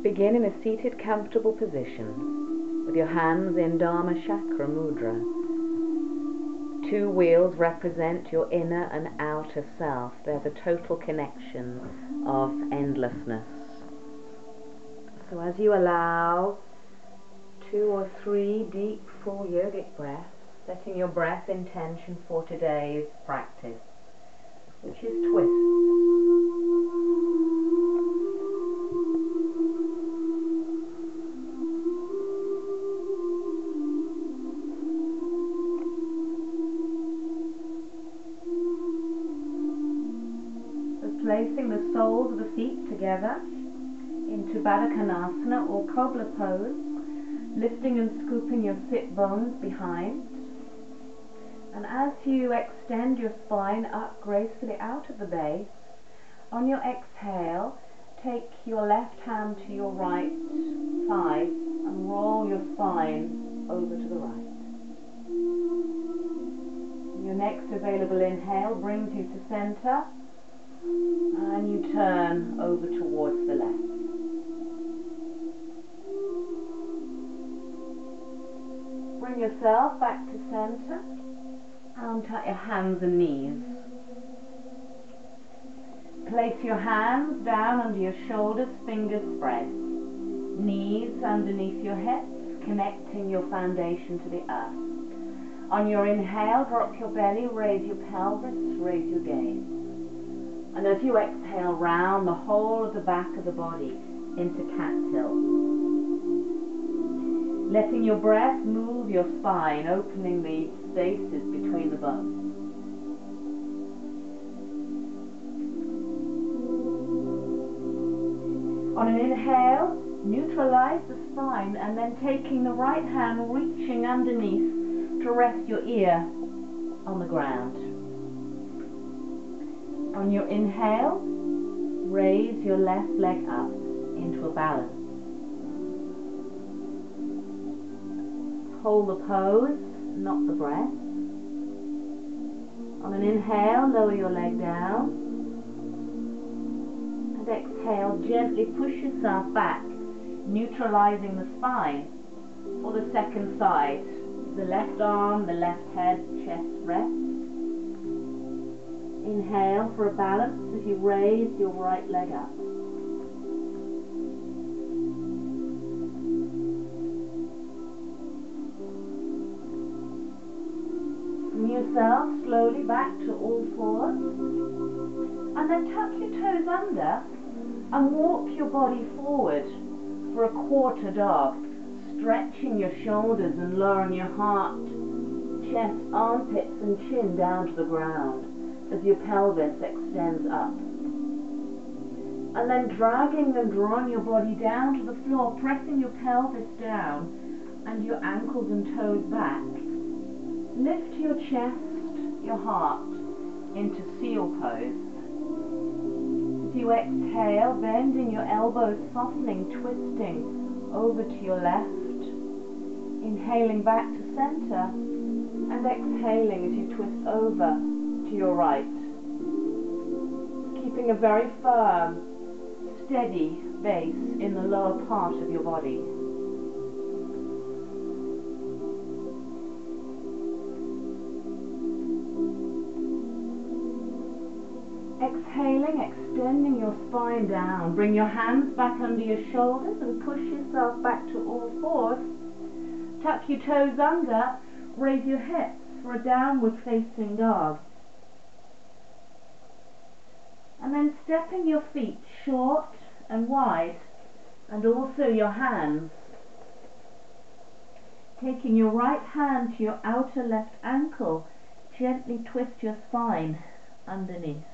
Begin in a seated, comfortable position with your hands in Dharma Chakra Mudra. 2 wheels represent your inner and outer self. They're the total connection of endlessness. So as you allow 2 or 3 deep, full yogic breaths, setting your breath intention for today's practice, which is twist. Placing the soles of the feet together into Baddha Konasana or cobbler pose, lifting and scooping your sit bones behind. And as you extend your spine up gracefully out of the base, on your exhale, take your left hand to your right thigh and roll your spine over to the right. Your next available inhale brings you to center, and you turn over towards the left. Bring yourself back to center and tuck your hands and knees. Place your hands down under your shoulders, fingers spread. Knees underneath your hips, connecting your foundation to the earth. On your inhale, drop your belly, raise your pelvis, raise your gaze. And as you exhale, round the whole of the back of the body into cat tilt. Letting your breath move your spine, opening the spaces between the bones. On an inhale, neutralize the spine and then taking the right hand, reaching underneath to rest your ear on the ground. On your inhale, raise your left leg up into a balance. Hold the pose, not the breath. On an inhale, lower your leg down. And exhale, gently push yourself back, neutralizing the spine for the second side. The left arm, the left head, chest rest. Inhale for a balance as you raise your right leg up. Bring yourself slowly back to all fours. And then tuck your toes under and walk your body forward for a quarter dog, stretching your shoulders and lowering your heart, chest, armpits and chin down to the ground as your pelvis extends up. And then dragging and drawing your body down to the floor, pressing your pelvis down and your ankles and toes back. Lift your chest, your heart into seal pose. As you exhale, bending your elbows, softening, twisting over to your left. Inhaling back to center and exhaling as you twist over to your right, keeping a very firm, steady base in the lower part of your body. Exhaling, extending your spine down. Bring your hands back under your shoulders and push yourself back to all fours. Tuck your toes under, raise your hips for a downward facing dog. And then stepping your feet short and wide, and also your hands. Taking your right hand to your outer left ankle, gently twist your spine underneath.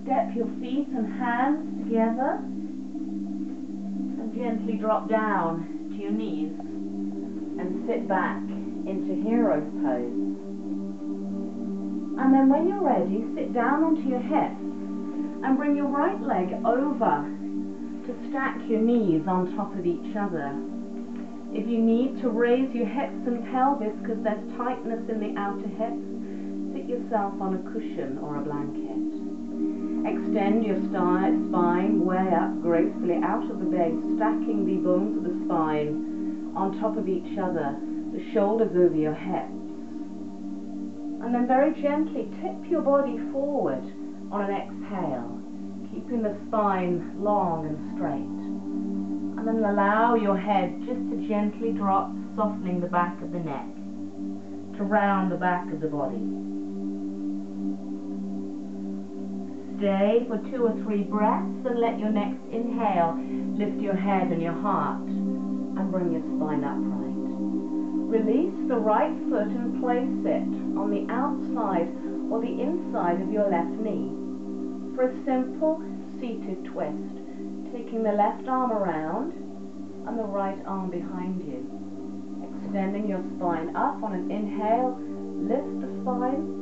Step your feet and hands together and gently drop down to your knees and sit back into hero pose. And then when you're ready, sit down onto your hips and bring your right leg over to stack your knees on top of each other. If you need to raise your hips and pelvis because there's tightness in the outer hips, sit yourself on a cushion or a blanket. Extend your spine way up gracefully out of the base, stacking the bones of the spine on top of each other, the shoulders over your hips. And then very gently tip your body forward on an exhale, keeping the spine long and straight. And then allow your head just to gently drop, softening the back of the neck to round the back of the body. Stay for 2 or 3 breaths and let your next inhale lift your head and your heart and bring your spine upright. Release the right foot and place it on the outside or the inside of your left knee for a simple seated twist, taking the left arm around and the right arm behind you. Extending your spine up on an inhale, lift the spine.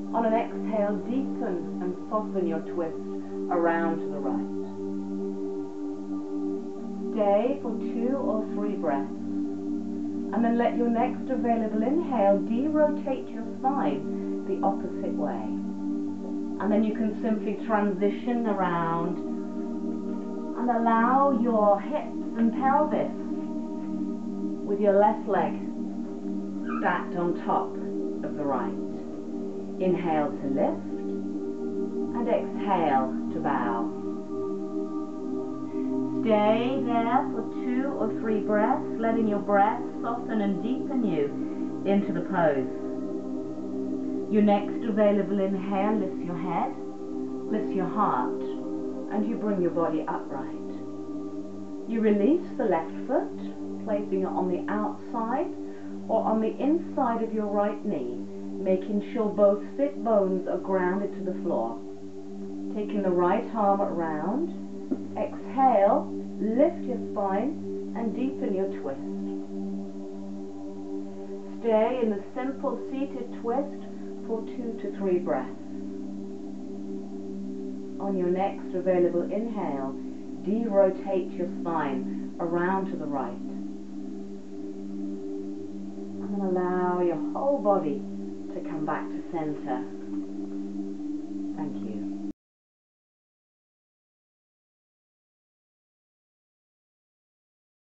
On an exhale, deepen and soften your twist around to the right. Stay for 2 or 3 breaths. And then let your next available inhale de-rotate your spine the opposite way. And then you can simply transition around and allow your hips and pelvis with your left leg stacked on top of the right. Inhale to lift and exhale to bow. Stay there for 2 or 3 breaths, letting your breath soften and deepen you into the pose. Your next available inhale lifts your head, lifts your heart, and you bring your body upright. You release the left foot, placing it on the outside or on the inside of your right knee, making sure both sit bones are grounded to the floor. Taking the right arm around, exhale, lift your spine and deepen your twist. Stay in the simple seated twist for 2 to 3 breaths. On your next available inhale, de-rotate your spine around to the right. And then allow your whole body to come back to center.